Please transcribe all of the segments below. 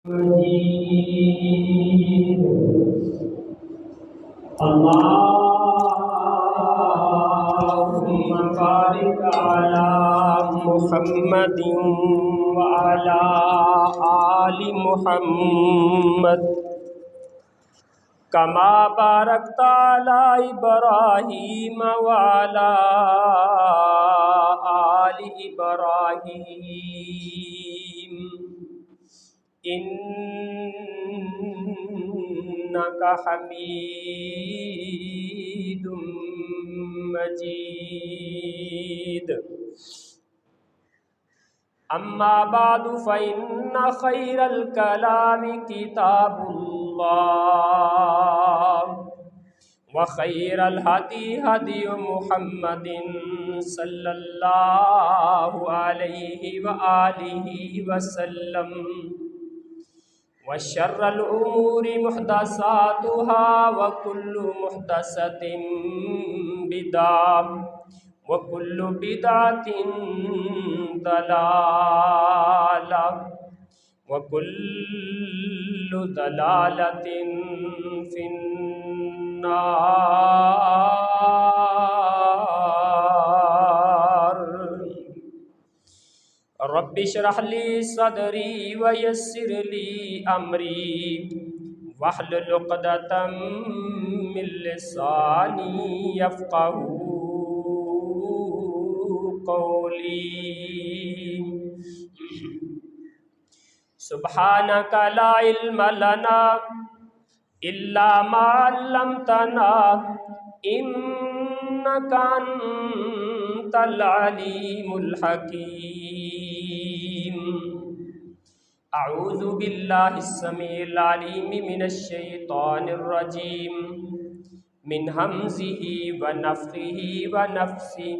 مجيد اللهم بارك على محمد وعلى آل محمد كما باركت على إبراهيم وعلى آل إبراهيم إنك حميد مجيد. أما بعد فإن خير الكلام كتاب الله وخير الهدي هدي محمد صلى الله عليه وآله وسلم وشر الأمور محدثاتها وكل محدثة بدعة وكل بدعة ضلالة وكل ضلالة في النار. رب اشرح لي صدري ويسر لي أمري واحلل عقدة من لساني يفقهوا قولي. سبحانك لا علم لنا إلا ما علمتنا إنك أنت العليم الحكيم. أعوذ بالله السميع العليم من الشيطان الرجيم من همزه ونفخه ونفثه.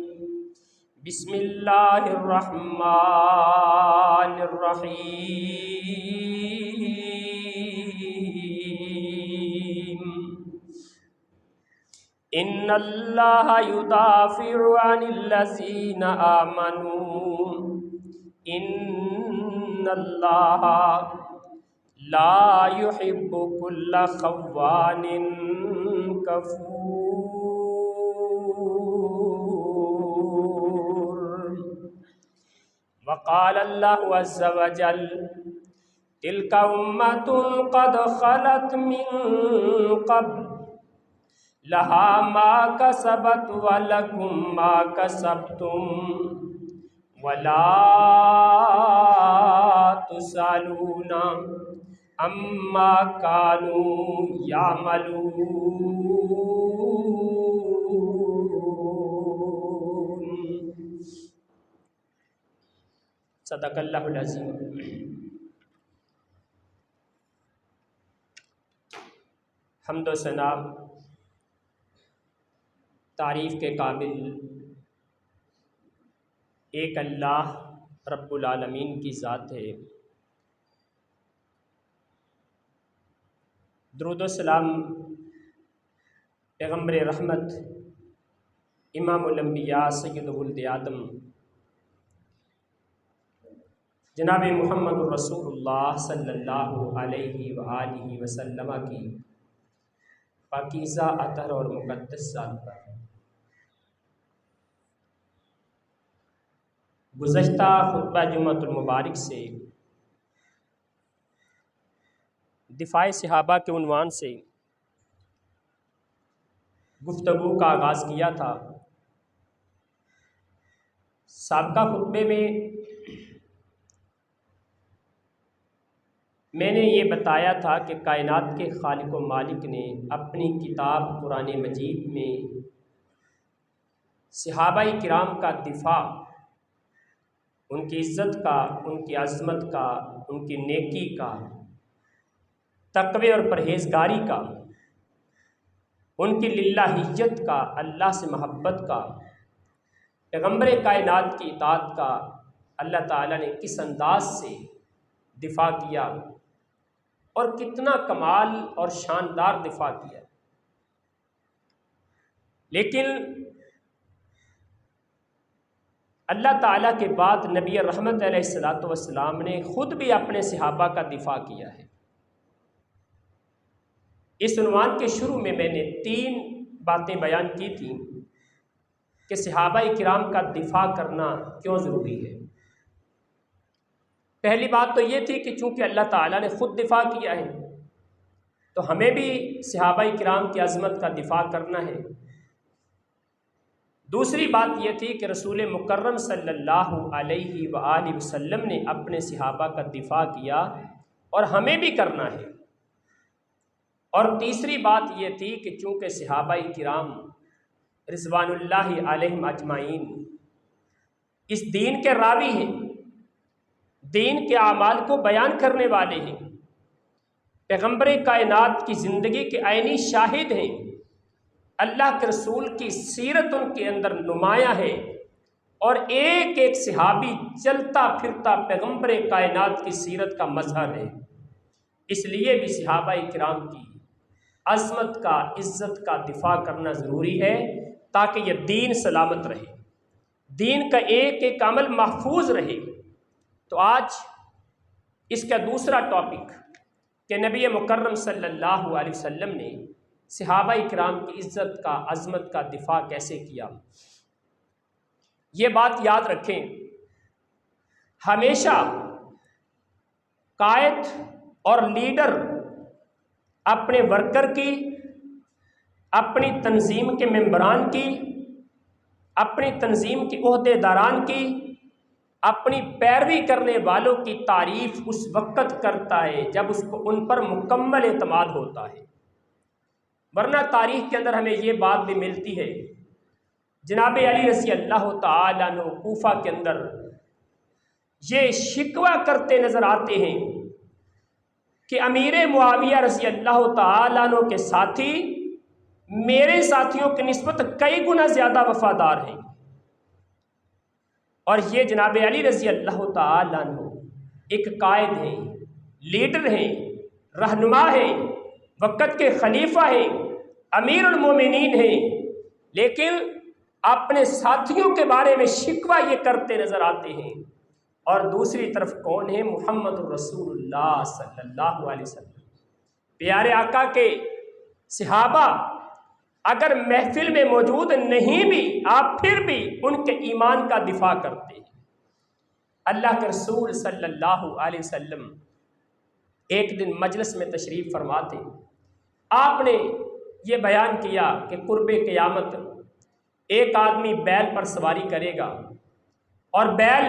بسم الله الرحمن الرحيم. إن الله يدافع عن الذين آمنوا إن الله لا يحب كل خوان كفور. وقال الله عز وجل تلك أمة قد خلت من قبل لها ما كسبت ولكم ما كسبتم ولا تسألون عما كانوا يعملون. صدق اللہ العظیم. حمد و ثنا تعریف کے قابل ایک اللہ رب العالمین کی ذات ہے. درود و سلام پیغمبر رحمت امام الانبیاء سید ولد آدم جناب محمد الرسول اللہ صلی اللہ علیہ وآلہ وسلم کی پاکیزہ اطہر اور مقدس ذات پر. گزشتہ خطبہ جمعۃ المبارک سے دفاع صحابہ کے عنوان سے گفتگو کا آغاز کیا تھا. سابقہ خطبے میں میں نے یہ بتایا تھا کہ کائنات کے خالق و مالک نے اپنی کتاب قرآن مجید میں صحابہ کرام کا دفاع، ان کی عزت کا، ان کی عظمت کا، ان کی نیکی کا، تقوی اور پرہیزگاری کا، ان کی للہیت کا، اللہ سے محبت کا، پیغمبر کائنات کی اطاعت کا اللہ تعالیٰ نے کس انداز سے دفاع کیا اور کتنا کمال اور شاندار دفاع کیا. لیکن اللہ تعالیٰ کے بعد نبی رحمت علیہ الصلوۃ والسلام نے خود بھی اپنے صحابہ کا دفاع کیا ہے۔ اس عنوان کے شروع میں نے 3 باتیں بیان کی تھیں کہ صحابہ کرام کا دفاع کرنا کیوں ضروری ہے۔ پہلی بات تو یہ تھی کہ چونکہ اللہ تعالیٰ نے خود دفاع کیا ہے تو ہمیں بھی صحابہ کرام کی عظمت کا دفاع کرنا ہے۔ دوسری بات یہ تھی کہ رسول مکرم صلی اللہ علیہ وآلہ وسلم نے اپنے صحابہ کا دفاع کیا اور ہمیں بھی کرنا ہے۔ اور تیسری بات یہ تھی کہ چونکہ صحابہ کرام رضوان اللہ علیہم اجمعین اس دین کے راوی ہیں، دین کے اعمال کو بیان کرنے والے ہیں، پیغمبر کائنات کی زندگی کے عینی شاہد ہیں، اللہ کے رسول کی سیرت ان کے اندر نمایاں ہے، اور ایک ایک صحابی چلتا پھرتا پیغمبر کائنات کی سیرت کا مظہر ہے۔ اس لیے بھی صحابہ کرام کی عظمت کا، عزت کا دفاع کرنا ضروری ہے تاکہ یہ دین سلامت رہے، دین کا ایک ایک عمل محفوظ رہے۔ تو آج اس کا دوسرا ٹاپک کہ نبی مکرم صلی اللہ علیہ وسلم نے صحابہ کرام کی عزت کا، عظمت کا دفاع کیسے کیا۔ یہ بات یاد رکھیں، ہمیشہ قائد اور لیڈر اپنے ورکر کی، اپنی تنظیم کے ممبران کی، اپنی تنظیم کے عہدے داران کی، اپنی پیروی کرنے والوں کی تعریف اس وقت کرتا ہے جب اس کو ان پر مکمل اعتماد ہوتا ہے، ورنہ تاریخ کے اندر ہمیں یہ بات بھی ملتی ہے۔ جناب علی رضی اللہ تعالیٰ عنہ کوفہ کے اندر یہ شکوہ کرتے نظر آتے ہیں کہ امیر معاویہ رضی اللہ تعالیٰ عنہ کے ساتھی میرے ساتھیوں کی نسبت کئی گنا زیادہ وفادار ہیں، اور یہ جناب علی رضی اللہ تعالیٰ عنہ ایک قائد ہیں، لیڈر ہیں، رہنما ہیں، وقت کے خلیفہ ہیں، امیر المومنین ہیں، لیکن اپنے ساتھیوں کے بارے میں شکوہ یہ کرتے نظر آتے ہیں۔ اور دوسری طرف کون ہے؟ محمد الرسول اللہ صلی اللہ علیہ وسلم، پیارے آقا کے صحابہ اگر محفل میں موجود نہیں بھی، آپ پھر بھی ان کے ایمان کا دفاع کرتے ہیں۔ اللہ کے رسول صلی اللہ علیہ وسلم ایک دن مجلس میں تشریف فرما تھے، آپ نے یہ بیان کیا کہ قرب قیامت ایک آدمی بیل پر سواری کرے گا اور بیل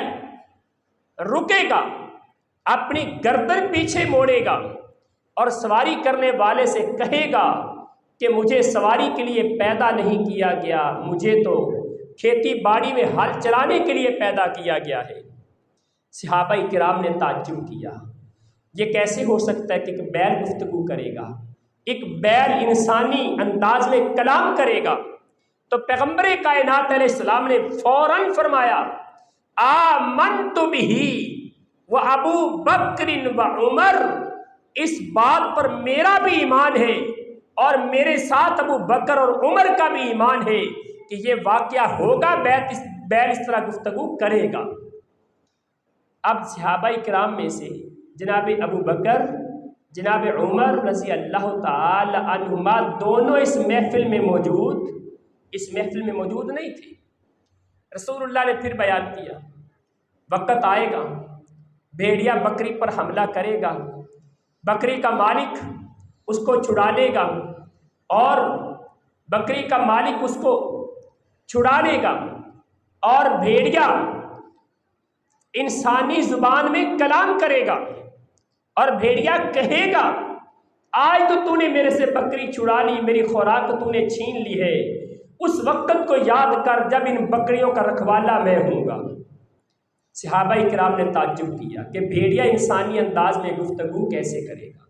رکے گا، اپنی گردن پیچھے موڑے گا اور سواری کرنے والے سے کہے گا کہ مجھے سواری کے لیے پیدا نہیں کیا گیا، مجھے تو کھیتی باڑی میں ہل چلانے کے لیے پیدا کیا گیا ہے۔ صحابہ کرام نے تعجب کیا، یہ کیسے ہو سکتا ہے کہ ایک بیل گفتگو کرے گا، ایک بیل انسانی انداز میں کلام کرے گا؟ تو پیغمبر کائنات علیہ السلام نے فوراً فرمایا آمنت بہ و ابو بکر و عمر، اس بات پر میرا بھی ایمان ہے اور میرے ساتھ ابو بکر اور عمر کا بھی ایمان ہے کہ یہ واقعہ ہوگا، بیل اس طرح گفتگو کرے گا۔ اب صحابہ کرام میں سے جناب ابو بکر، جناب عمر رضی اللہ تعالی عنہما دونوں اس محفل میں موجود نہیں تھے۔ رسول اللہ نے پھر بیان کیا، وقت آئے گا بھیڑیا بکری پر حملہ کرے گا، بکری کا مالک اس کو چھڑا لے گا اور بکری کا مالک اس کو چھڑا لے گا، اور بھیڑیا انسانی زبان میں کلام کرے گا اور بھیڑیا کہے گا آج تو نے میرے سے بکری چھڑا لی، میری خوراک تو نے چھین لی ہے، اس وقت کو یاد کر جب ان بکریوں کا رکھوالا میں ہوں گا۔ صحابہ کرام نے تعجب کیا کہ بھیڑیا انسانی انداز میں گفتگو کیسے کرے گا۔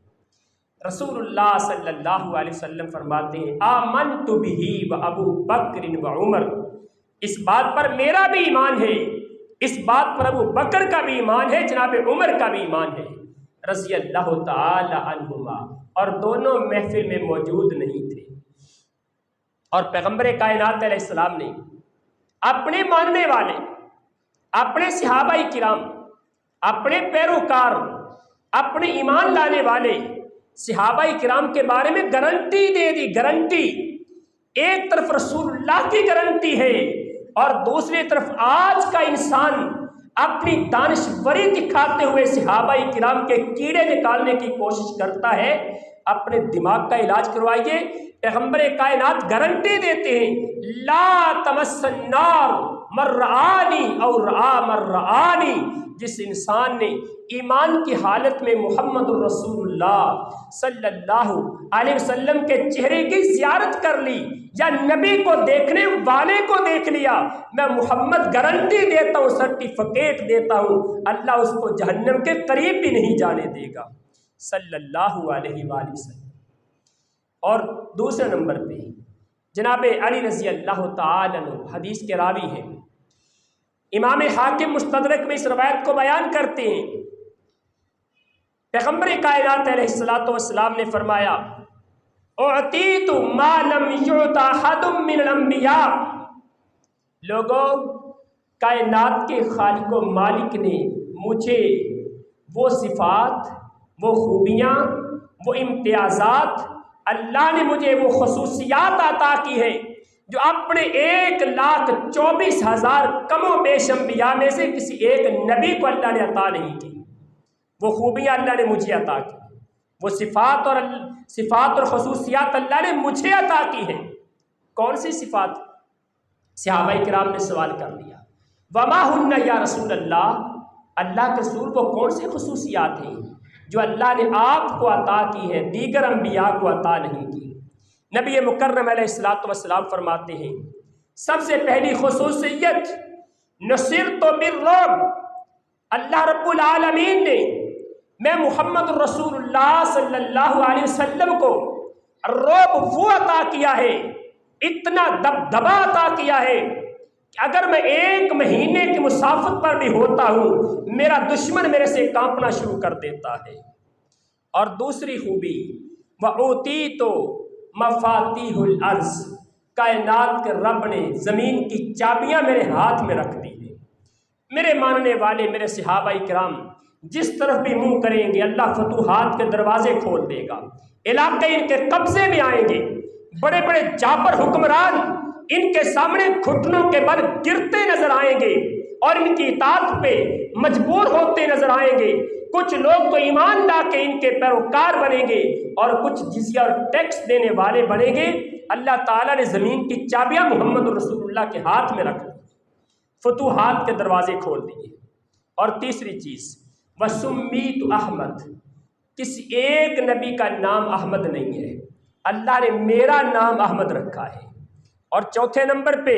رسول اللہ صلی اللہ علیہ وسلم فرماتے ہیں آمنت بہ و ابو بکر و عمر، اس بات پر میرا بھی ایمان ہے، اس بات پر ابو بکر کا بھی ایمان ہے، جناب عمر کا بھی ایمان ہے رضی اللہ تعالی عنہما، اور دونوں محفل میں موجود نہیں تھے۔ اور پیغمبر کائنات علیہ السلام نے اپنے ماننے والے اپنے صحابہ کرام، اپنے پیروکار، اپنے ایمان لانے والے صحابہ کرام کے بارے میں گارنٹی دے دی، گارنٹی۔ ایک طرف رسول اللہ کی گارنٹی ہے اور دوسری طرف آج کا انسان اپنی دانشوری دکھاتے ہوئے صحابہ کرام کے کیڑے نکالنے کی کوشش کرتا ہے۔ اپنے دماغ کا علاج کروائیے۔ پیغمبر کائنات گارنٹی دیتے ہیں، لا تمس النار من رآنی او رآ من رآنی۔ جس انسان نے ایمان کی حالت میں محمد الرسول اللہ صلی اللہ علیہ وسلم کے چہرے کی زیارت کر لی یا نبی کو دیکھنے والے کو دیکھ لیا، میں محمد گارنٹی دیتا ہوں، سرٹیفکیٹ دیتا ہوں، اللہ اس کو جہنم کے قریب بھی نہیں جانے دے گا صلی اللہ علیہ وآلہ وسلم۔ اور دوسرے نمبر پہ جناب علی رضی اللہ تعالی عنہ حدیث کے راوی ہیں، امام حاکم مستدرک میں اس روایت کو بیان کرتے ہیں، پیغمبر کائنات علیہ الصلوۃ والسلام نے فرمایا، اعطیت ما لم یعط احد من الانبیاء۔ لوگوں، کائنات کے خالق و مالک نے مجھے وہ صفات، وہ خوبیاں، وہ امتیازات، اللہ نے مجھے وہ خصوصیات عطا کی ہے جو اپنے 1,24,000 کم و بیش انبیاء میں سے کسی ایک نبی کو اللہ نے عطا نہیں کی۔ وہ خوبیاں اللہ نے مجھے عطا کی، وہ صفات اور خصوصیات اللہ نے مجھے عطا کی ہیں۔ کون سی صفات؟ صحابہ کرام نے سوال کر لیا، وما ہن یا رسول اللہ، اللہ کے رسول کو کون سی خصوصیات ہیں جو اللہ نے آپ کو عطا کی ہے، دیگر انبیاء کو عطا نہیں کی؟ نبی مکرم علیہ الصلوۃ والسلام فرماتے ہیں، سب سے پہلی خصوصیت نصرت بالرعب، اللہ رب العالمین نے میں محمد رسول اللہ صلی اللہ علیہ وسلم کو رعب وہ عطا کیا ہے، اتنا دبدبا عطا کیا ہے کہ اگر میں 1 مہینے کی مسافت پر بھی ہوتا ہوں، میرا دشمن میرے سے کانپنا شروع کر دیتا ہے۔ اور دوسری خوبی، وَأُوتِيتُ مفاتیح الارض، کائنات کے رب نے زمین کی چابیاں میرے ہاتھ میں رکھ دی ہیں۔ میرے ماننے والے، میرے صحابہ کرام جس طرف بھی منہ کریں گے اللہ فتوحات کے دروازے کھول دے گا، علاقے ان کے قبضے میں آئیں گے، بڑے بڑے جابر حکمران ان کے سامنے گھٹنوں کے بل گرتے نظر آئیں گے اور ان کی اطاعت پہ مجبور ہوتے نظر آئیں گے۔ کچھ لوگ تو ایمان لا کے ان کے پیروکار بنیں گے اور کچھ جزیہ اور ٹیکس دینے والے بنیں گے۔ اللہ تعالیٰ نے زمین کی چابیاں محمد رسول اللہ کے ہاتھ میں رکھ دی، فتوحات کے دروازے کھول دیے۔ اور تیسری چیز، وَسُمِّيتُ احمد، کسی ایک نبی کا نام احمد نہیں ہے، اللہ نے میرا نام احمد رکھا ہے۔ اور چوتھے نمبر پہ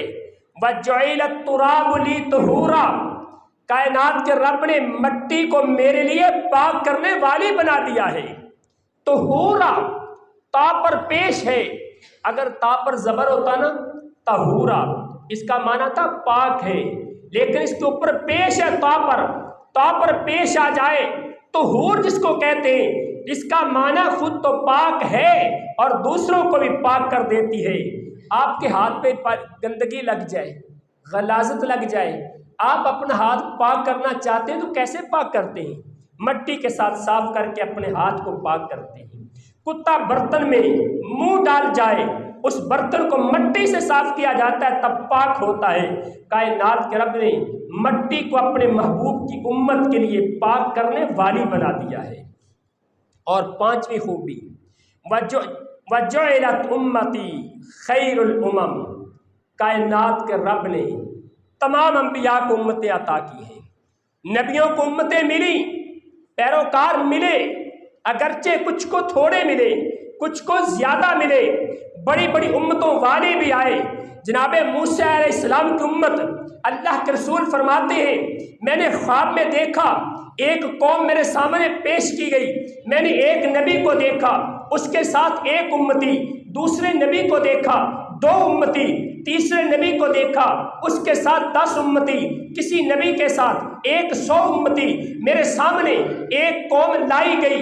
وَجُعِلَ التُّرَابُ لِي طُهُورًا، کائنات کے رب نے مٹی کو میرے لیے پاک کرنے والی بنا دیا ہے۔ طہورا تا پر پیش ہے، اگر تا پر زبر ہوتا نا طہورا، اس کا معنی تھا پاک ہے، لیکن اس کے اوپر پیش ہے تا پر پیش آ جائے طہور جس کو کہتے ہیں، اس کا معنی خود تو پاک ہے اور دوسروں کو بھی پاک کر دیتی ہے۔ آپ کے ہاتھ پہ گندگی لگ جائے، غلاظت لگ جائے، آپ اپنا ہاتھ پاک کرنا چاہتے ہیں تو کیسے پاک کرتے ہیں؟ مٹی کے ساتھ صاف کر کے اپنے ہاتھ کو پاک کرتے ہیں۔ کتا برتن میں منہ ڈال جائے، اس برتن کو مٹی سے صاف کیا جاتا ہے تب پاک ہوتا ہے۔ کائنات کے رب نے مٹی کو اپنے محبوب کی امت کے لیے پاک کرنے والی بنا دیا ہے۔ اور پانچویں خوبی، وَجُعِلَتْ أُمَّتِي خَيْرُ الْأُمَمِ، کائنات کے رب نے تمام انبیاء کو امتیں عطا کی ہیں، نبیوں کو امتیں ملی، پیروکار ملے، اگرچہ کچھ کو تھوڑے ملے، کچھ کو زیادہ ملے، بڑی بڑی امتوں والے بھی آئے۔ جناب موسیٰ علیہ السلام کی امت، اللہ کے رسول فرماتے ہیں، میں نے خواب میں دیکھا ایک قوم میرے سامنے پیش کی گئی، میں نے ایک نبی کو دیکھا، اس کے ساتھ ایک امتی، دوسرے نبی کو دیکھا 2 امتی، تیسرے نبی کو دیکھا اس کے ساتھ 10 امتی، کسی نبی کے ساتھ 100 امتی۔ میرے سامنے ایک قوم لائی گئی،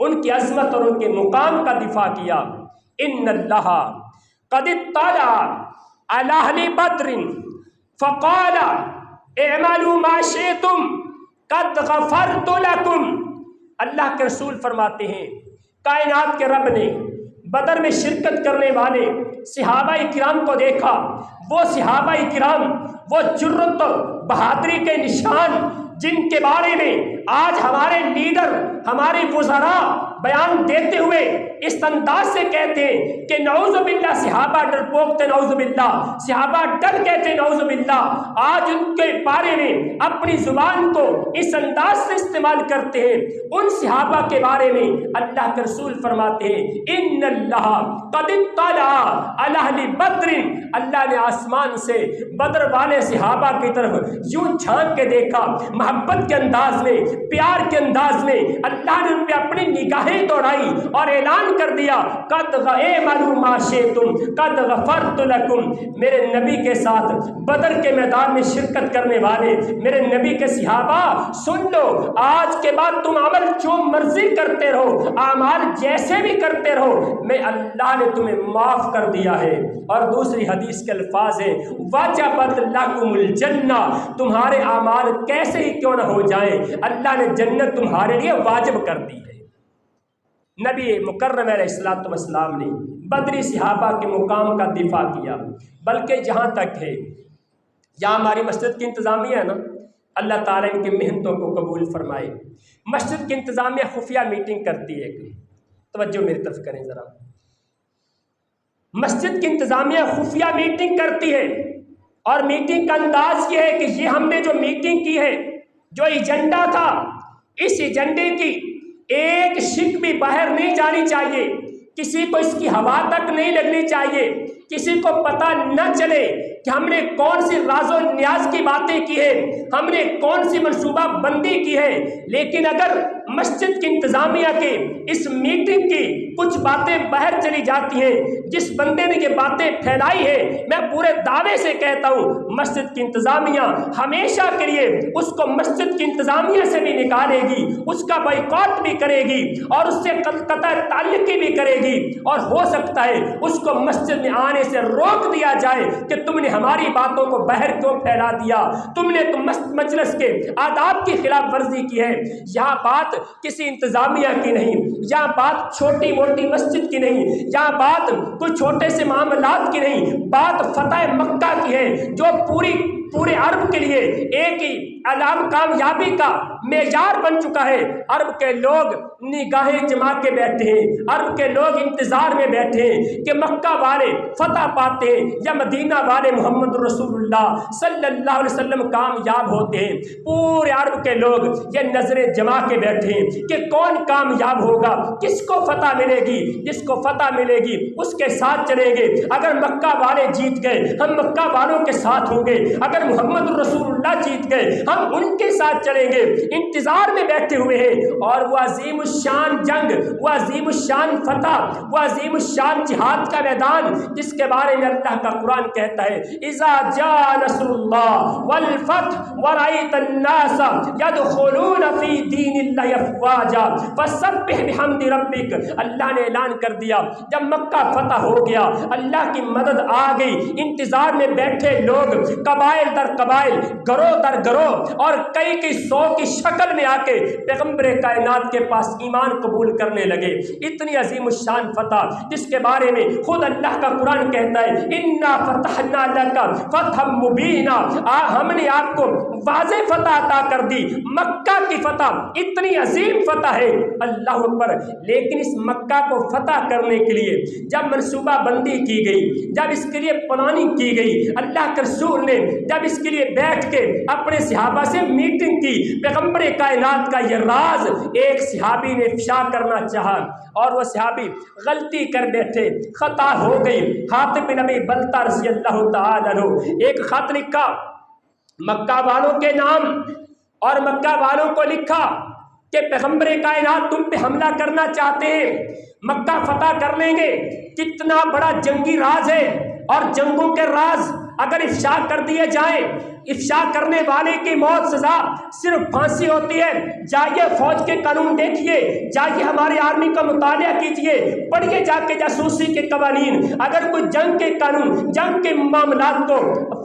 ان کی عظمت اور ان کے مقام کا دفاع کیا۔ ان اللہ قد اطلع علی اہل بدر فقال اعملوا ما شئتم قد غفرت لکم۔ اللہ کے رسول فرماتے ہیں کائنات کے رب نے بدر میں شرکت کرنے والے صحابہ کرام کو دیکھا۔ وہ صحابہ کرام وہ جرت اور بہادری کے نشان جن کے بارے میں آج ہمارے لیڈر ہمارے وزراء بیان دیتے ہوئے اس انداز سے کہتے ہیں کہ نعوذ باللہ صحابہ ڈرپوک تھے، نعوذ باللہ صحابہ ڈر گئے تھے، نعوذ باللہ، آج ان کے بارے میں اپنی زبان کو اس انداز سے استعمال کرتے ہیں۔ ان صحابہ کے بارے میں اللہ کے رسول فرماتے ہیں ان اللہ قد اطلع علی اہل بدر، اللہ نے آسمان سے بدر والے صحابہ کی طرف یوں جھانک کے دیکھا، محبت کے انداز میں، پیار کے انداز میں اللہ نے ان پہ اپنی نگاہیں دوڑائی اور اعلان کر دیا قد اعملوا ما شئتم قد غفرت لکم۔ میرے نبی کے ساتھ بدر کے میدان میں شرکت کرنے والے میرے نبی کے صحابہ سن لو، آج کے بعد تم عمل جو مرضی کرتے رہو، اعمال جیسے بھی کرتے رہو، میں اللہ نے تمہیں معاف کر دیا ہے۔ اور دوسری حدیث کے الفاظ ہیں وجبت لکم الجنہ، تمہارے اعمال کیسے ہی کیوں نہ ہو جائیں، اللہ نے جنت تمہارے لیے واجب کر دی ہے۔ نبی مکرم علیہ الصلوۃ والسلام نے بدری صحابہ کے مقام کا دفاع کیا، بلکہ جہاں تک ہے یہاں ہماری مسجد کی انتظامیہ ہے نا، اللہ تعالیٰ ان کی محنتوں کو قبول فرمائے۔ مسجد کی انتظامیہ خفیہ میٹنگ کرتی ہے، توجہ میری طرف کریں ذرا، مسجد کی انتظامیہ خفیہ میٹنگ کرتی ہے، اور میٹنگ کا انداز یہ ہے کہ یہ ہم نے جو میٹنگ کی ہے، جو ایجنڈا تھا، اس ایجنڈے کی ایک شک بھی باہر نہیں جانی چاہیے، کسی کو اس کی ہوا تک نہیں لگنی چاہیے، کسی کو پتہ نہ چلے کہ ہم نے کون سی راز و نیاز کی باتیں کی ہے، ہم نے کون سی منصوبہ بندی کی ہے۔ لیکن اگر مسجد کی انتظامیہ کے اس میٹنگ کی کچھ باتیں باہر چلی جاتی ہیں، جس بندے نے یہ باتیں پھیلائی ہے، میں پورے دعوے سے کہتا ہوں مسجد کی انتظامیہ ہمیشہ کے لیے اس کو مسجد کی انتظامیہ سے بھی نکالے گی، اس کا بائیکاٹ بھی کرے گی، اور اس سے قطع تعلقی بھی کرے گی، اور ہو سکتا ہے اس کو مسجد میں آنے سے روک دیا جائے کہ تم نے ہماری باتوں کو باہر کیوں پھیلا دیا، تم نے تو مجلس کے آداب کی خلاف ورزی کی ہے۔ یہاں بات کسی انتظامیہ کی نہیں، یہاں بات چھوٹی موٹی مسجد کی نہیں، یہاں بات کوئی چھوٹے سے معاملات کی نہیں، بات فتح مکہ کی ہے، جو پورے عرب کے لیے ایک ہی علام کامیابی کا معیار بن چکا ہے۔ عرب کے لوگ نگاہیں جما کے بیٹھے ہیں، عرب کے لوگ انتظار میں بیٹھے ہیں کہ مکہ والے فتح پاتے ہیں یا مدینہ والے محمد رسول اللہ صلی اللہ علیہ وسلم کامیاب ہوتے ہیں۔ پورے عرب کے لوگ یہ نظریں جما کے بیٹھے ہیں کہ کون کامیاب ہوگا، کس کو فتح ملے گی، جس کو فتح ملے گی اس کے ساتھ چلیں گے۔ اگر مکہ والے جیت گئے ہم مکہ والوں کے ساتھ ہوں گے، اگر محمد رسول اللہ جیت گئے ہم ان کے ساتھ چلیں گے۔ انتظار میں بیٹھے ہوئے ہیں، اور وہ عظیم الشان جنگ، وہ عظیم الشان فتح، وہ عظیم الشان جہاد کا میدان جس کے بارے میں اللہ کا قرآن کہتا ہے اذا جاء نصر اللہ والفتح ورأیت الناس يدخلون فی دین اللہ افواجا فسبح بحمد ربک۔ اللہ نے اعلان کر دیا جب مکہ فتح ہو گیا، اللہ کی مدد آ گئی، انتظار میں بیٹھے لوگ قبائل در قبائل، گروہ در گروہ، اور کئی سو کی شکل میں آ کے پیغمبر کائنات کے پاس ایمان قبول کرنے لگے۔ اتنی عظیم الشان فتح جس کے بارے میں خود اللہ کا قرآن کہتا ہے انا فتحنا لک فتحا مبینا، ہم نے آپ کو واضح فتح عطا کر دی۔ مکہ کی فتح اتنی عظیم فتح ہے، اللہ اکبر۔ لیکن اس مکہ کو فتح کرنے کے لیے جب منصوبہ بندی کی گئی، جب اس کے لیے پلاننگ کی گئی، اللہ کے رسول نے جب اس کے لیے بیٹھ کے اپنے صحابہ سے میٹنگ کی، پیغمبر کائنات کا یہ راز ایک صحابی نے افشا کرنا چاہا، اور وہ صحابی غلطی کر بیٹھے، خطا ہو گئی۔ حاتب بن ابی بلتہ رضی اللہ تعالیٰ عنہ ایک خط لکھا مکہ والوں کے نام، اور مکہ والوں کو لکھا کہ پیغمبر کائنات تم پہ حملہ کرنا چاہتے ہیں، مکہ فتح کر لیں گے، کتنا بڑا جنگی راز ہے، اور جنگوں کے راز اگر افشا کر دیے جائیں، افشا کرنے والے کی موت سزا صرف پھانسی ہوتی ہے۔ جائیے فوج کے قانون دیکھیے، جائیے ہماری آرمی کا مطالعہ کیجیے، پڑھیے جا کے جاسوسی کے قوانین۔ اگر کوئی جنگ کے قانون، جنگ کے معاملات کو،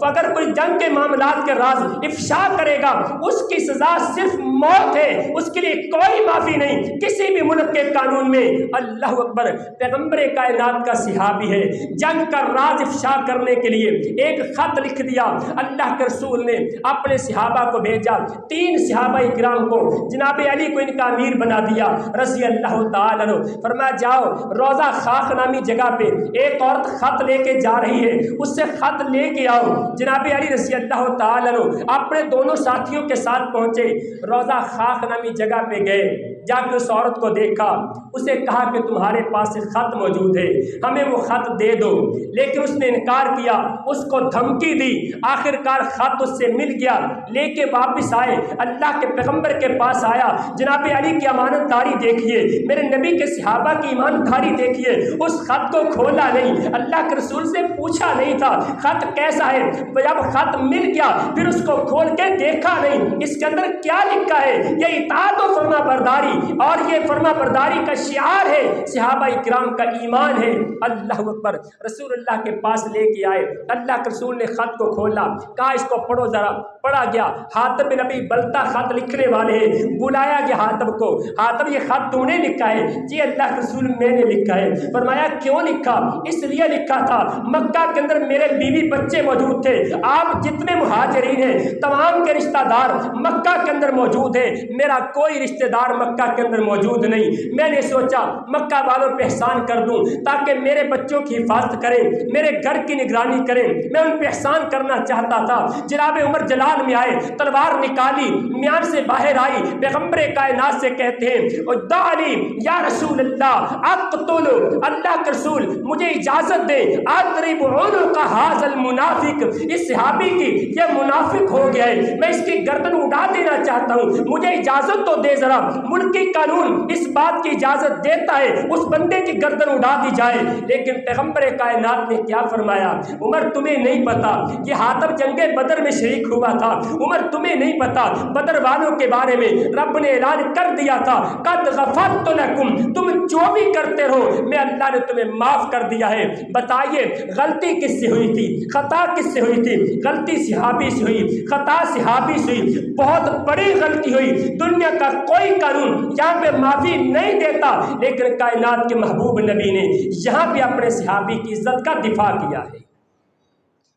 اگر کوئی جنگ کے معاملات کے راز افشا کرے گا، اس کی سزا صرف موت ہے، اس کے لیے کوئی معافی نہیں کسی بھی ملک کے قانون میں۔ اللہ اکبر! پیغمبر کائنات کا صحابی ہے، جنگ کا راز افشا کرنے کے لیے ایک خط لکھ دیا۔ اللہ کے رسول نے اپنے صحابہ کو بھیجا، 3 صحابہ کرام کو، جناب علی کو ان کا امیر بنا دیا رضی اللہ تعالیٰ عنہ۔ فرمایا جاؤ روضہ خاک نامی جگہ پہ ایک عورت خط لے کے جا رہی ہے، اس سے خط لے کے آؤ۔ جناب علی رضی اللہ تعالیٰ عنہ اپنے دونوں ساتھیوں کے ساتھ پہنچے، روضہ خاک نامی جگہ پہ گئے، جا کے اس عورت کو دیکھا، اسے کہا کہ تمہارے پاس ایک خط موجود ہے، ہمیں وہ خط دے دو۔ لیکن اس نے انکار کیا، اس کو دھمکی دی۔ آخرکار خط اس سے مل گیا، لے کے واپس آئے، اللہ کے پیغمبر کے پاس آیا۔ جناب علی کی امانت داری دیکھیے، میرے نبی کے صحابہ کی ایمان داری دیکھیے، اس خط کو کھولا نہیں، اللہ کے رسول سے پوچھا نہیں تھا خط کیسا ہے۔ جب خط مل گیا پھر اس کو کھول کے دیکھا نہیں، اس کے اندر کیا لکھا ہے۔ یہ اطاعت و فرما برداری، اور یہ فرما برداری کا شعار ہے، صحابہ کرام کا ایمان ہے۔ اللہ اکبر! رسول اللہ کے پاس لے کے آئے، اللہ کے رسول نے خط کو کھولا، کہا اس کو پڑھو ذرا۔ پڑھا گیا، حاتب بن ابی بلتہ خط لکھنے والے ہیں، بلایا گیا حاتب کو۔ حاتب یہ خط تو نے لکھا ہے؟ جی اللہ کے رسول میں نے لکھا ہے۔ فرمایا کیوں لکھا؟ اس لیے لکھا تھا مکہ کے اندر میرے بیوی بچے موجود تھے، آپ جتنے مہاجرین ہیں تمام کے رشتہ دار مکہ کے اندر موجود ہیں، میرا کوئی رشتہ دار مکہ کے اندر موجود نہیں۔ میں نے سوچا مکہ والوں پہ احسان کر دوں تاکہ میرے بچوں کی حفاظت کریں، میرے گھر کی نگرانی کریں، میں ان پہ احسان کرنا چاہتا تھا۔ جناب عمر جلال میں آئے، تلوار نکالی، میان سے باہر آئی، پیغمبر کائنات سے کہتے ہیں ادعلی یا رسول اللہ اقتل، اللہ کے رسول مجھے اجازت دے، اضرب عنق ھذا المنافق، اس صحابی کی یہ منافق ہو گیا ہے، میں اس کی گردن اڑا دینا چاہتا ہوں، مجھے اجازت تو دے ذرا۔ ملکی قانون اس بات کی اجازت دیتا ہے اس بندے کی گردن اڑا دی جائے، لیکن پیغمبر کائنات نے کیا فرمایا؟ عمر تمہیں نہیں پتا یہ حاتب جنگ بدر میں شریک ہوا تھا، عمر تمہیں نہیں پتا بدر والوں کے بارے میں رب نے اعلان کر دیا تھا قد غفرت لکم، تم جو بھی کرتے رہو میں اللہ نے تمہیں معاف کر دیا ہے۔ بتائیے غلطی کس سے ہوئی تھی؟ خطا کس سے ہوئی تھی؟ غلطی صحابی سے ہوئی، خطا صحابی سے ہوئی، بہت بڑی غلطی ہوئی، دنیا کا کوئی قانون یہاں پہ معافی نہیں دیتا، لیکن کائنات کے محبوب نبی نے یہاں پہ اپنے صحابی کی عزت کا دفاع کیا ہے،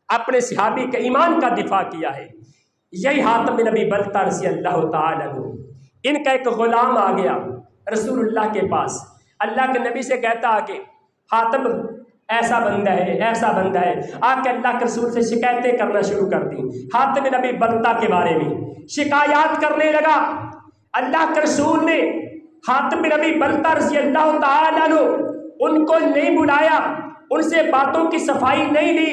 اپنے صحابی کے ایمان کا دفاع کیا ہے۔ یہی حاتب بن ابی بلتہ رضی اللہ تعالیٰ عنہ، ان کا ایک غلام آ گیا رسول اللہ کے پاس، اللہ کے نبی سے کہتا کہ حاتب ایسا بندہ ہے، ایسا بندہ ہے، آ کے اللہ کے رسول سے شکایتیں کرنا شروع کر دی حاتب بن ابی بلتہ کے بارے میں، شکایات کرنے لگا۔ اللہ کے رسول نے حاتب بن ابی بلتہ رضی اللہ تعالیٰ عنہ ان کو نہیں بلایا، ان سے باتوں کی صفائی نہیں لی،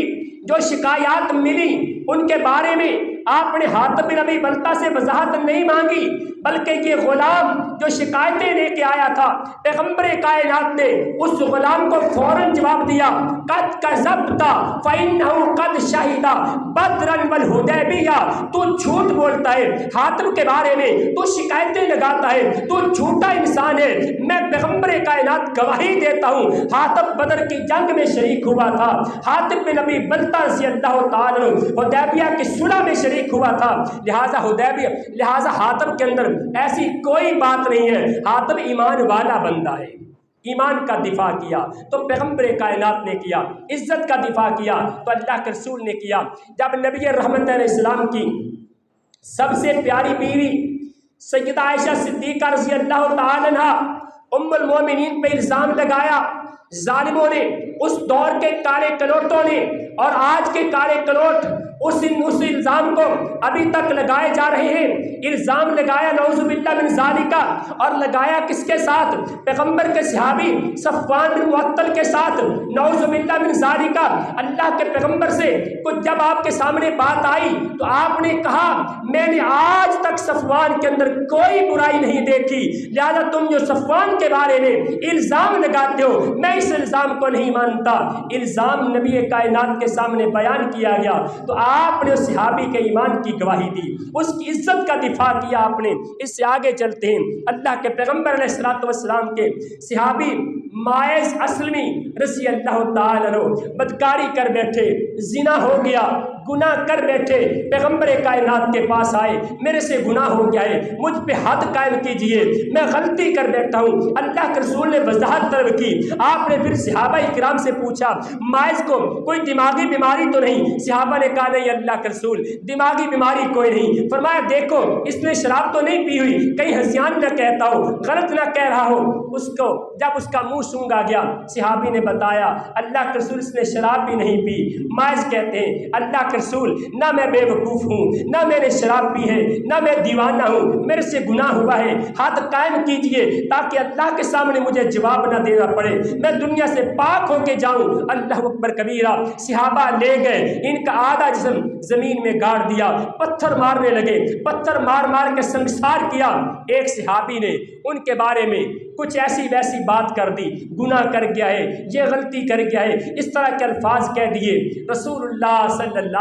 جو شکایات ملی ان کے بارے میں آپ نے حاتب بن ابی بلتہ سے وضاحت نہیں مانگی، بلکہ یہ غلام جو شکایتیں لے کے آیا تھا، پیغمبر کائنات نے اس غلام کو فوراً جواب دیا قد کذبت فإنہ قد شہد بدرا والحدیبیہ، تو جھوٹ بولتا ہے حاتب کے بارے میں، تو شکایتیں لگاتا ہے، تو جھوٹا انسان ہے، میں پیغمبر کائنات گواہی دیتا ہوں حاتب بدر کی جنگ میں شریک ہوا تھا، حاتب بن ابی بلتہ رضی اللہ تعالیٰ عنہ حدیبیہ کی صلح میں شریک ہوا تھا، لہذا حاتب کے اندر ایسی کوئی بات نہیں ہے، حاتب ایمان والا بندہ ہے۔ ایمان کا دفاع کیا تو پیغمبر کائنات نے کیا، عزت کا دفاع کیا تو اللہ کے رسول نے کیا۔ جب نبی رحمت علیہ السلام کی سب سے پیاری بیوی سیدہ عائشہ صدیقہ رضی اللہ تعالی عنہ ام المومنین پہ الزام لگایا، ظالموں نے، اس دور کے کالے کلوٹوں نے اور آج کے کالے کلوٹ اس الزام کو ابھی تک لگائے جا رہے ہیں۔ الزام لگایا نعوذ باللہ من ذالک، اور لگایا کس کے ساتھ؟ پیغمبر کے صحابی صفوان بن معطل کے ساتھ، نعوذ باللہ من ذالک۔ اللہ کے پیغمبر سے کچھ جب آپ کے سامنے بات آئی تو آپ نے کہا میں نے آج تک صفوان کے اندر کوئی برائی نہیں دیکھی، لہذا تم جو صفوان کے بارے میں الزام لگاتے ہو میں اس الزام کو نہیں مانتا۔ الزام نبی کائنات کے سامنے بیان کیا گیا تو آپ نے اس صحابی کے ایمان کی گواہی دی، اس کی عزت کا دفاع کیا آپ نے۔ اس سے آگے چلتے ہیں، اللہ کے پیغمبر علیہ الصلوۃ والسلام کے صحابی ماعز اسلمی رضی اللہ تعالی عنہ بدکاری کر بیٹھے، زنا ہو گیا، گناہ کر بیٹھے، پیغمبر کائنات کے پاس آئے، میرے سے گناہ ہو گیا ہے، مجھ پہ حد قائم کیجئے، میں غلطی کر بیٹھا ہوں۔ اللہ کے رسول نے وضاحت طلب کی۔ آپ نے پھر صحابہ کرام سے پوچھا ماعز کو کوئی دماغی بیماری تو نہیں؟ صحابہ نے کہا نہیں اللہ کے رسول دماغی بیماری کوئی نہیں۔ فرمایا دیکھو اس نے شراب تو نہیں پی ہوئی، کہیں ہذیان نہ کہتا ہو، غلط نہ کہہ رہا ہو۔ اس کو جب اس کا منہ سونگا گیا صحابی نے بتایا اللہ کے رسول اس نے شراب بھی نہیں پی۔ ماعز کہتے ہیں اللہ کے رسول نہ میں بے وقوف ہوں، نہ میں نے شراب پی ہے، نہ میں دیوانہ ہوں، میرے سے گناہ ہوا ہے، حد قائم کیجئے تاکہ اللہ کے سامنے مجھے جواب نہ دینا پڑے، میں دنیا سے پاک ہو کے جاؤں۔ اللہ اکبر کبیرہ۔ صحابہ لے گئے، ان کا آدھا جسم زمین میں گاڑ دیا، پتھر مارنے لگے، پتھر مار مار کے سنگسار کیا۔ ایک صحابی نے ان کے بارے میں کچھ ایسی ویسی بات کر دی، گناہ کر گیا ہے، یہ غلطی کر گیا ہے، اس طرح کے الفاظ کہہ دیے۔ رسول اللہ صلی اللہ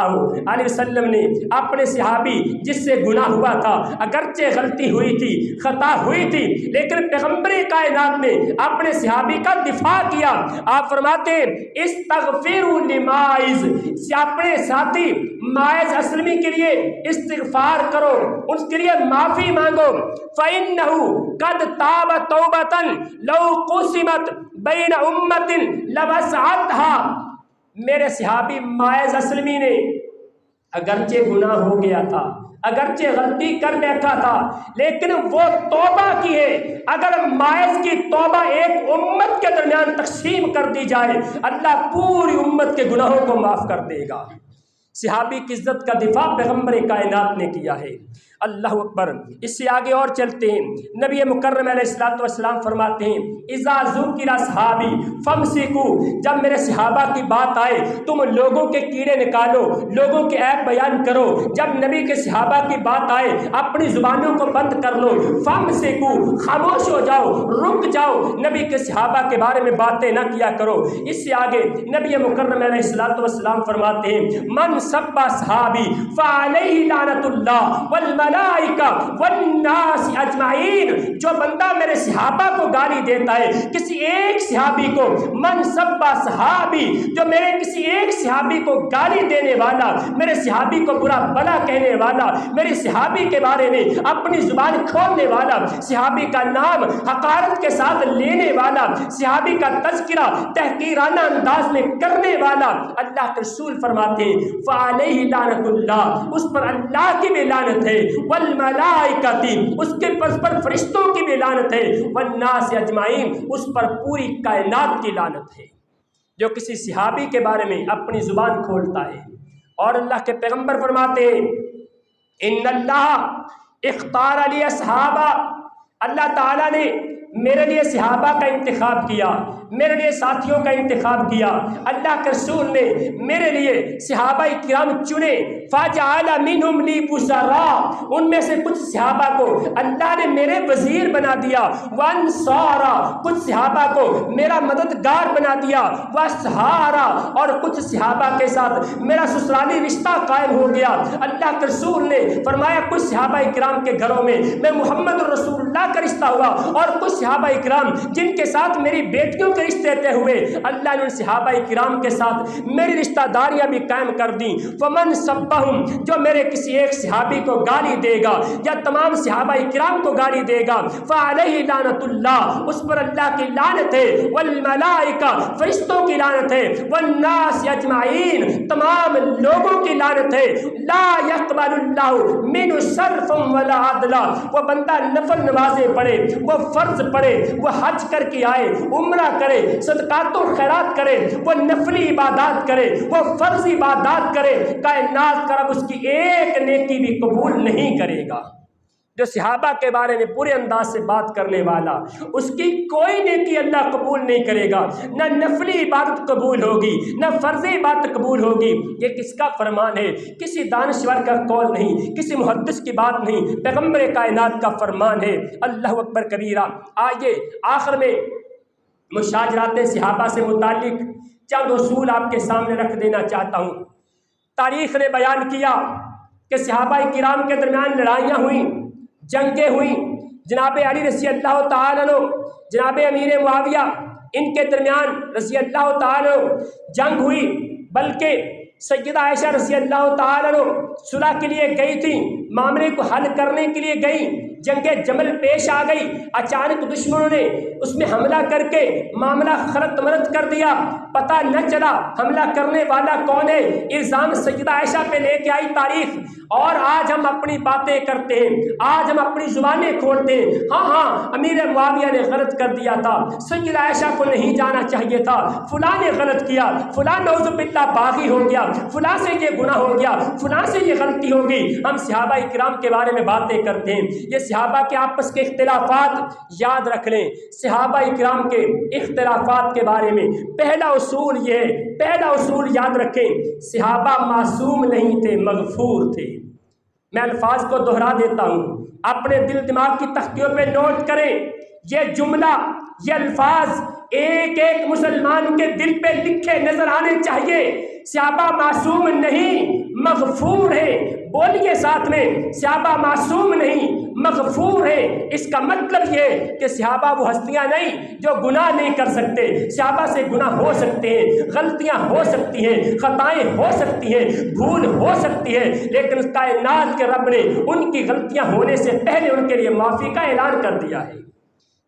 علیہ وسلم نے اپنے صحابی جس سے گناہ ہوا تھا، اگرچہ غلطی ہوئی تھی، خطا ہوئی تھی، لیکن پیغمبر کائنات نے اپنے صحابی کا دفاع کیا۔ آپ فرماتے ہیں استغفروا لماعز، اپنے ساتھی ماعز اسلمی کے لیے استغفار کرو، اس کے لیے معافی مانگو۔ فَإِنَّهُ قَدْ تَابَ تَوْبَةً لَوْ قُسِمَتْ بَيْنَ أُمَّةٍ لَوَسَعَتْهَا۔ میرے صحابی ماعز اسلمی نے اگرچہ گناہ ہو گیا تھا، اگرچہ غلطی کر بیٹھا تھا، لیکن وہ توبہ کی ہے۔ اگر ماعز کی توبہ ایک امت کے درمیان تقسیم کر دی جائے اللہ پوری امت کے گناہوں کو معاف کر دے گا۔ صحابی کی عزت کا دفاع پیغمبر کائنات نے کیا ہے۔ اللہ اکبر۔ اس سے آگے اور چلتے ہیں، نبی مکرم علیہ الصلوۃ والسلام فرماتے ہیں اذا ذکر اصحابی فامسکوا، جب میرے صحابہ کی بات آئے تم لوگوں کے کیڑے نکالو، لوگوں کے عیب بیان کرو۔ جب نبی کے صحابہ کی بات آئے اپنی زبانوں کو بند کر لو، فامسکوا، خاموش ہو جاؤ، رک جاؤ، نبی کے صحابہ کے بارے میں باتیں نہ کیا کرو۔ اس سے آگے نبی مکرم علیہ الصلوۃ والسلام فرماتے ہیں من سب صحابی فعلیہ لعنت اللہ والملائکہ والناس اجمعین، جو بندہ میرے صحابہ کو گالی دیتا ہے، کسی ایک صحابی کو، من سب صحابی، جو میرے کسی ایک صحابی کو گالی دینے والا، میرے صحابی کو برا بلا کہنے والا، میرے صحابی کے بارے میں اپنی زبان کھولنے والا، صحابی کا نام حقارت کے ساتھ لینے والا، صحابی کا تذکرہ تحقیرانہ انداز میں کرنے والا، اللہ کے رسول فرماتے ہیں فعلیہ لعنت اللہ، اس پر اللہ کی بھی لعنت ہے، والملائکۃ، اس کے پر فرشتوں کی بھی لعنت ہے، والناس اجمعین، اس پر پوری کائنات کی لعنت ہے۔ جو کسی صحابی کے بارے میں اپنی زبان کھولتا ہے، اور اللہ کے پیغمبر فرماتے ہیں ان اللہ اختار علی اصحابہ، اللہ تعالیٰ نے میرے لیے صحابہ کا انتخاب کیا، میرے لیے ساتھیوں کا انتخاب کیا۔ اللہ کے رسول نے میرے لیے صحابہ کرام چنے، فَجَعَلَ مِنْهُمْ لِي وُزَرَاءَ، ان میں سے کچھ صحابہ کو اللہ نے میرے وزیر بنا دیا، وَأَنصَارًا، کچھ صحابہ کو میرا مددگار بنا دیا، وَأَصْحَارًا، اور کچھ صحابہ کے ساتھ میرا سسرالی رشتہ قائم ہو گیا۔ اللہ کے رسول نے فرمایا کچھ صحابہ کرام کے گھروں میں میں محمد رسول اللہ کا رشتہ ہوا، اور کچھ صحابہ کرام جن کے ساتھ میری بیٹیوں کے رشتے طے ہوئے، اللہ نے ان صحابہ کرام کے ساتھ میری رشتہ داریاں بھی قائم کر دیں۔ فمن سبہم، جو میرے کسی ایک صحابی کو گالی دے گا یا تمام صحابہ کرام کو گالی دے گا، فعلیہ لعنت اللہ، اس پر اللہ کی لعنت ہے، والملائکہ، فرشتوں کی لعنت ہے، والناس اجمعین، تمام لوگوں کی لعنت ہے۔ لا یقبل اللہ من صرف ولا عدلا، وہ بندہ نفل نمازیں پڑھے، وہ فرض پڑھے، وہ حج کر کے آئے، عمرہ کرے، صدقات و خیرات کرے، وہ نفلی عبادات کرے، وہ فرض عبادات کرے، کائنات کا رب اس کی ایک نیکی بھی قبول نہیں کرے گا۔ جو صحابہ کے بارے میں پورے انداز سے بات کرنے والا، اس کی کوئی نیکی اللہ قبول نہیں کرے گا، نہ نفلی عبادت قبول ہوگی، نہ فرض عبادت قبول ہوگی۔ یہ کس کا فرمان ہے؟ کسی دانشور کا قول نہیں، کسی محدث کی بات نہیں، پیغمبر کائنات کا فرمان ہے۔ اللہ اکبر کبیرہ۔ آئیے آخر میں مشاجرات صحابہ سے متعلق چند اصول آپ کے سامنے رکھ دینا چاہتا ہوں۔ تاریخ نے بیان کیا کہ صحابہ کرام کے درمیان لڑائیاں ہوئیں، جنگیں ہوئیں، جناب علی رضی اللہ تعالیٰ عنہ، جناب امیر معاویہ، ان کے درمیان رضی اللہ تعالیٰ عنہ جنگ ہوئی، بلکہ سیدہ عائشہ رضی اللہ تعالیٰ عنہ صلح کے لیے گئی تھی، معاملے کو حل کرنے کے لیے گئی، جنگ جمل پیش آ گئی، اچانک دشمنوں نے اس میں حملہ کر کے معاملہ خرط مرت کر دیا، پتہ نہ چلا حملہ کرنے والا کون ہے، الزام سیدہ عائشہ پہ لے کے آئی تاریخ، اور آج ہم اپنی باتیں کرتے ہیں، آج ہم اپنی زبانیں کھولتے ہیں، ہاں امیر معاویہ نے غلط کر دیا تھا، سیدہ عائشہ کو نہیں جانا چاہیے تھا، فلاں نے غلط کیا، فلاں نعوذ باللہ باغی ہو گیا، فلاں سے یہ گناہ ہو گیا، فلاں سے یہ غلطی ہوگی۔ ہم صحابہ کرام کے بارے میں باتیں کرتے ہیں، یہ صحابہ کے آپس کے اختلافات یاد رکھ لیں۔ صحابہ کرام کے اختلافات کے بارے میں پہلا اصول یہ ہے، پہلا اصول یاد رکھیں، صحابہ معصوم نہیں تھے، مغفور تھے۔ میں الفاظ کو دہرا دیتا ہوں، اپنے دل دماغ کی تختیوں پہ نوٹ کریں، یہ جملہ، یہ الفاظ ایک ایک مسلمان کے دل پہ لکھے نظر آنے چاہیے۔ صحابہ معصوم نہیں، مغفور ہے۔ بولیے ساتھ میں، صحابہ معصوم نہیں، مغفور ہے۔ اس کا مطلب یہ کہ صحابہ وہ ہستیاں نہیں جو گناہ نہیں کر سکتے، صحابہ سے گناہ ہو سکتے ہیں، غلطیاں ہو سکتی ہیں، خطائیں ہو سکتی ہیں، بھول ہو سکتی ہے، لیکن کائنات کے رب نے ان کی غلطیاں ہونے سے پہلے ان کے لیے معافی کا اعلان کر دیا ہے۔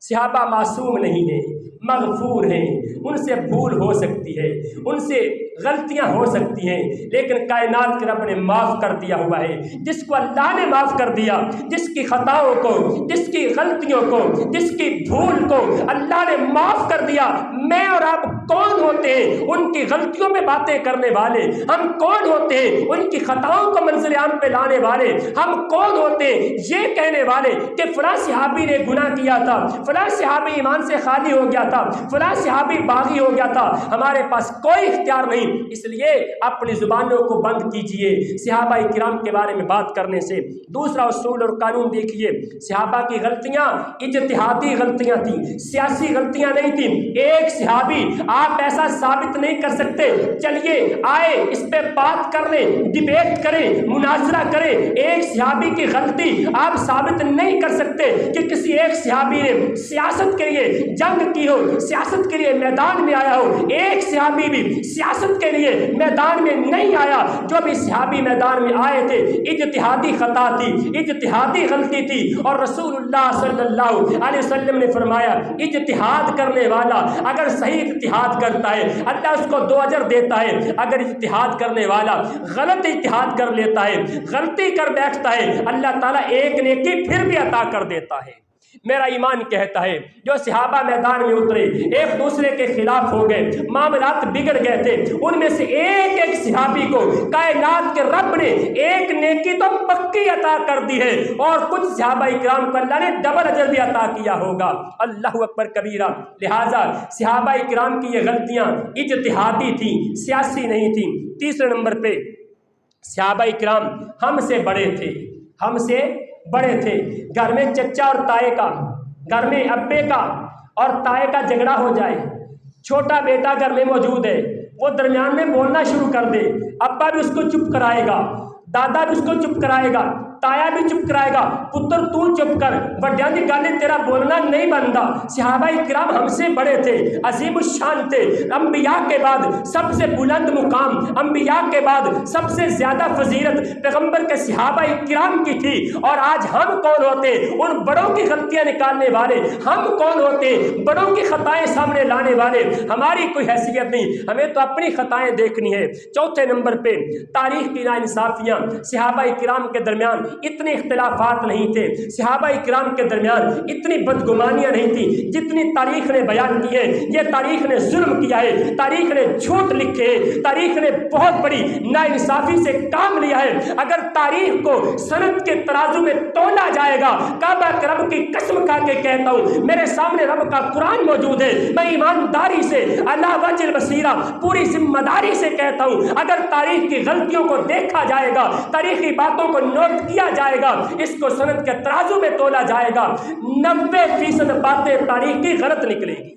صحابہ معصوم نہیں ہیں، مغفور ہیں، ان سے بھول ہو سکتی ہے، ان سے غلطیاں ہو سکتی ہیں، لیکن کائنات کے رب نے معاف کر دیا ہوا ہے۔ جس کو اللہ نے معاف کر دیا، جس کی خطاؤں کو، جس کی غلطیوں کو، جس کی بھول کو اللہ نے معاف کر دیا، میں اور آپ کون ہوتے ہیں ان کی غلطیوں پہ باتیں کرنے والے؟ ہم کون ہوتے ہیں ان کی خطاؤں کو منظر عام پہ لانے والے؟ ہم کون ہوتے ہیں یہ کہنے والے کہ فلاں صحابی نے گناہ کیا تھا، فلاں صحابی ایمان سے خالی ہو گیا تھا، فلاں صحابی باغی ہو گیا تھا؟ ہمارے پاس کوئی اختیار نہیں، اس لیے اپنی زبانوں کو بند کیجئے صحابہ کرام کے بارے میں بات کرنے سے۔ دوسرا اصول اور قانون دیکھیے، صحابہ کی غلطیاں اجتہادی غلطیاں تھیں، سیاسی غلطیاں نہیں تھیں۔ ایک صحابی، آپ ایسا ثابت نہیں کر سکتے، چلیے آئے اس پہ بات کر لیں، ڈیبیٹ کریں، مناظرہ کریں، ایک صحابی کی غلطی آپ ثابت نہیں کر سکتے کہ کسی ایک صحابی نے سیاست کے لیے جنگ کی ہو، سیاست کے لیے میدان میں آیا ہو۔ ایک صحابی بھی سیاست کے لیے میدان میں نہیں آیا۔ جو بھی صحابی میدان میں آئے تھے اجتہادی خطا تھی، اجتہادی غلطی تھی، اور رسول اللہ صلی اللہ علیہ وسلم نے فرمایا اجتہاد کرنے والا اگر صحیح اجتہاد کرتا ہے اللہ اس کو 2 اجر دیتا ہے، اگر اجتہاد کرنے والا غلط اجتہاد کر لیتا ہے، غلطی کر بیٹھتا ہے، اللہ تعالیٰ ایک نیکی پھر بھی عطا کر دیتا ہے۔ میرا ایمان کہتا ہے جو صحابہ میدان میں اترے، ایک دوسرے کے خلاف ہو گئے، معاملات بگڑ گئے تھے، ان میں سے ایک ایک صحابی کو کائنات کے رب نے ایک نیکی تو پکی عطا کر دی ہے، اور کچھ صحابہ کرام کو اللہ نے ڈبل اجر بھی عطا کیا ہوگا۔ اللہ اکبر کبیرہ۔ لہٰذا صحابہ کرام کی یہ غلطیاں اجتہادی تھیں، سیاسی نہیں تھیں۔ تیسرے نمبر پہ صحابہ کرام ہم سے بڑے تھے، ہم سے بڑے تھے۔ گھر میں چچا اور تائے کا، گھر میں ابے کا اور تائے کا جھگڑا ہو جائے، چھوٹا بیٹا گھر میں موجود ہے، وہ درمیان میں بولنا شروع کر دے، ابا بھی اس کو چپ کرائے گا، دادا بھی اس کو چپ کرائے گا، تایا بھی چپ کرائے گا، پتر تو چپ کر، بڑیاں دی گالے تیرا بولنا نہیں بنتا۔ صحابہ کرام ہم سے بڑے تھے، عظیم الشان تھے، انبیاء کے بعد سب سے بلند مقام، انبیاء کے بعد سب سے زیادہ فضیلت پیغمبر کے صحابہ کرام کی تھی۔ اور آج ہم کون ہوتے ان بڑوں کی غلطیاں نکالنے والے؟ ہم کون ہوتے بڑوں کی خطائیں سامنے لانے والے؟ ہماری کوئی حیثیت نہیں، ہمیں تو اپنی خطائیں دیکھنی ہے۔ چوتھے نمبر پہ تاریخ کی ناانصافیاں، صحابہ کرام کے درمیان اتنے اختلافات نہیں تھے، صحابہ اکرام کے درمیان اتنی بدگمانیاں نہیں تھیں جتنی تاریخ نے بیان کی ہے۔ یہ تاریخ نے ظلم کیا ہے، تاریخ نے جھوٹ لکھے ہے، تاریخ نے بہت بڑی ناانصافی سے کام لیا ہے۔ اگر تاریخ کو سند کے ترازو میں تولا جائے گا، کعبہ کے رب کی قسم کھا کے کہتا ہوں، میرے سامنے رب کا قرآن موجود ہے، میں ایمانداری سے اللہ وجہ البصیرہ پوری ذمہ داری سے کہتا ہوں، اگر تاریخ کی غلطیوں کو دیکھا جائے گا، تاریخی باتوں کو نوٹ کیا جائے گا، اس کو سند کے ترازو میں تولا جائے گا، 90% باتیں تاریخ کی غلط نکلے گی۔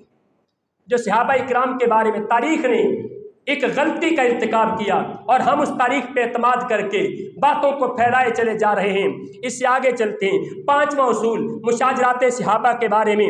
جو صحابہ اکرام کے بارے میں تاریخ نے ایک غلطی کا ارتکاب کیا اور ہم اس تاریخ پہ اعتماد کر کے باتوں کو پھیلائے چلے جا رہے ہیں۔ اس سے آگے چلتے ہیں، 5واں اصول مشاجرات صحابہ کے بارے میں،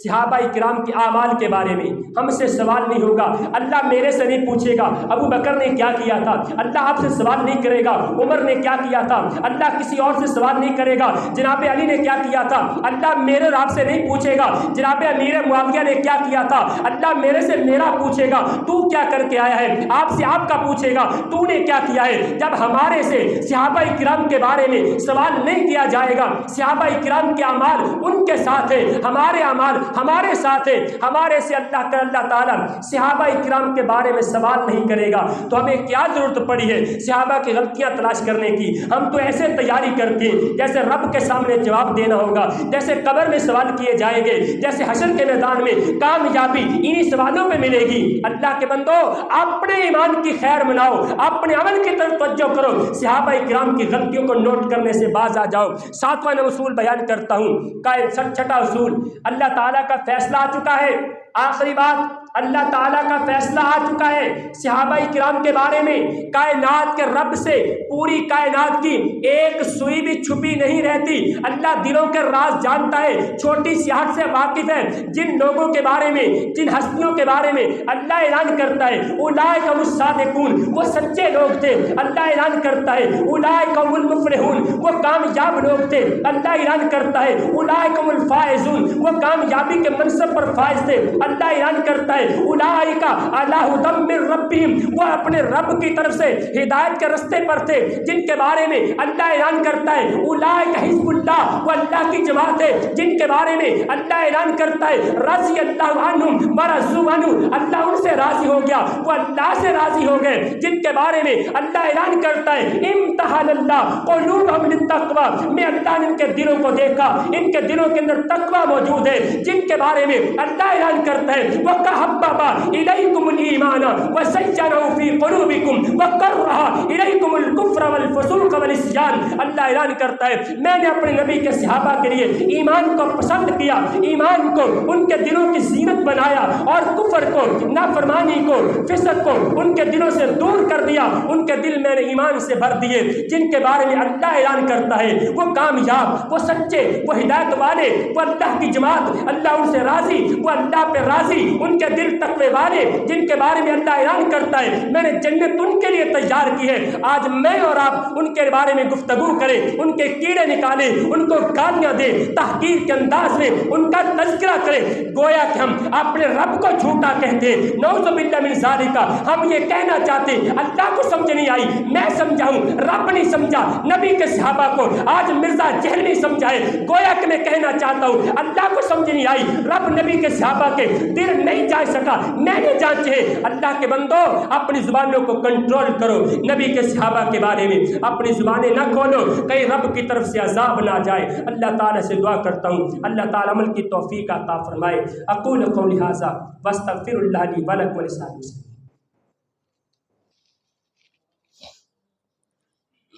صحابہ اکرام کے اعمال کے بارے میں ہم سے سوال نہیں ہوگا۔ اللہ میرے سے نہیں پوچھے گا ابو بکر نے کیا کیا تھا، اللہ آپ سے سوال نہیں کرے گا عمر نے کیا کیا تھا، اللہ کسی اور سے سوال نہیں کرے گا جناب علی نے کیا کیا تھا، اللہ میرے اور آپ سے نہیں پوچھے گا جناب امیر معاویہ نے کیا کیا تھا، اللہ میرے سے میرا پوچھے گا تو کیا کر کے آیا ہے، آپ سے آپ کا پوچھے گا تو نے کیا کیا ہے۔ جب ہمارے سے صحابہ اکرام کے بارے میں سوال نہیں کیا جائے گا، صحابہ اکرام کے اعمال ان کے ساتھ ہے، ہمارے اعمال ہمارے ساتھ ہے، ہمارے سے اللہ تعالیٰ صحابہ اکرام کے بارے میں سوال نہیں کرے گا، تو ہمیں کیا ضرورت پڑی ہے صحابہ کی غلطیاں تلاش کرنے کی۔ ہم تو ایسے تیاری کرتے ہیں جیسے رب کے سامنے جواب دینا ہوگا، جیسے قبر میں سوال کیے جائیں گے، جیسے حشر کے میدان میں کامیابی انہی سوالوں پہ ملے گی۔ اللہ کے بندو، اپنے ایمان کی خیر مناؤ، اپنے عمل کی طرف توجہ کرو، صحابہ اکرام کی غلطیوں کو نوٹ کرنے سے باز آ جاؤ۔ 7واں اصول بیان کرتا ہوں، 6واں اصول، اللہ تعالیٰ کا فیصلہ آ چکا ہے۔ آخری بات، اللہ تعالیٰ کا فیصلہ آ چکا ہے صحابہ اکرام کے بارے میں۔ کائنات کے رب سے پوری کائنات کی ایک سوئی بھی چھپی نہیں رہتی، اللہ دلوں کے راز جانتا ہے، چھوٹی سی آنکھ سے واقف ہے۔ جن لوگوں کے بارے میں، جن ہستیوں کے بارے میں اللہ اعلان کرتا ہے اولئک هم الصادقون، وہ سچے لوگ تھے، اللہ اعلان کرتا ہے اولئک هم المفلحون، وہ کامیاب لوگ تھے، اللہ اعلان کرتا ہے اولئک هم الفائزون، وہ کامیابی کے منصب پر فائز تھے، اللہ اعلان کرتا ہے اولئک علی ھدی من ربہم، وہ اپنے رب کی طرف سے ہدایت کے رستے پر تھے۔ جن کے بارے میں اللہ اعلان کرتا ہے اولئک حزب اللہ، وہ اللہ کی جماعت ہے۔ جن کے بارے میں اللہ اعلان کرتا ہے رضی اللہ عنہم ورضوا عنہ، اللہ ان سے راضی ہو گیا، وہ اللہ سے راضی ہو گئے۔ جن کے بارے میں اللہ اعلان کرتا ہے امتحان اللہ قلوبہم للتقوی، میں اللہ نے ان کے دلوں کو دیکھا، ان کے دلوں کے اندر تقوی موجود ہے۔ جن کے بارے میں اللہ اعلان کرتا ہے وَكَحَبَّبَ إِلَيْكُمُ الْإِيمَانَ وَزَيَّنَهُ فِي قُلُوبِكُمْ وَكَرَّهَ إِلَيْكُمُ الْكُفْرَ وَالْفُسُوقَ وَالْعِصْيَانَ، اللہ اعلان کرتا ہے میں نے اپنے نبی کے صحابہ کے لیے ایمان کو پسند کیا، ایمان کو ان کے دلوں کی زینت بنایا، اور کفر کو، نافرمانی کو، فسق کو ان کے دلوں سے دور کر دیا، ان کے دل میں نے ایمان سے بھر دیے۔ جن کے بارے میں اللہ اعلان کرتا ہے وہ کامیاب، وہ سچے، وہ ہدایت والے، وہ اللہ کی جماعت، اللہ ان سے راضی، وہ اللہ پہ راضی، ان کے دل تقوی والے، جن کے بارے میں اللہ اعلان کرتا ہے میں نے جنت ان کے لیے تیار کی ہے۔ آج میں اور آپ ان کے بارے میں گفتگو کریں، ان کے کیڑے نکالیں، ان کو گالیاں دیں، تحقیر کے انداز میں ان کا تذکرہ کریں، گویا کہ ہم اپنے رب کو جھوٹا کہتے ہیں۔ نعوذ باللہ من ذالک، ہم یہ کہنا چاہتے ہیں اللہ کو سمجھ نہیں آئی، میں سمجھاؤں، رب نہیں سمجھا، نبی کے صحابہ کو آج مرزا جہل نہیں سمجھائے، گویا کہ میں کہنا چاہتا ہوں اللہ کو سمجھ نہیں آئی، رب نبی کے صحابہ کے دل نہیں جان سکا، میں نے جانچے۔ اللہ کے بندو، اپنی زبانوں کو کنٹرول کرو، نبی کے صحابہ کے بارے میں اپنی زبانیں نہ کھولو، کہیں رب کی طرف سے عذاب نہ جائے۔ اللہ تعالیٰ سے دعا کرتا ہوں اللہ تعالیٰ عمل کی توفیق عطا فرمائے۔ اقول قولی ھذا واستغفر اللہ لی ولکم ولسائر المسلمین۔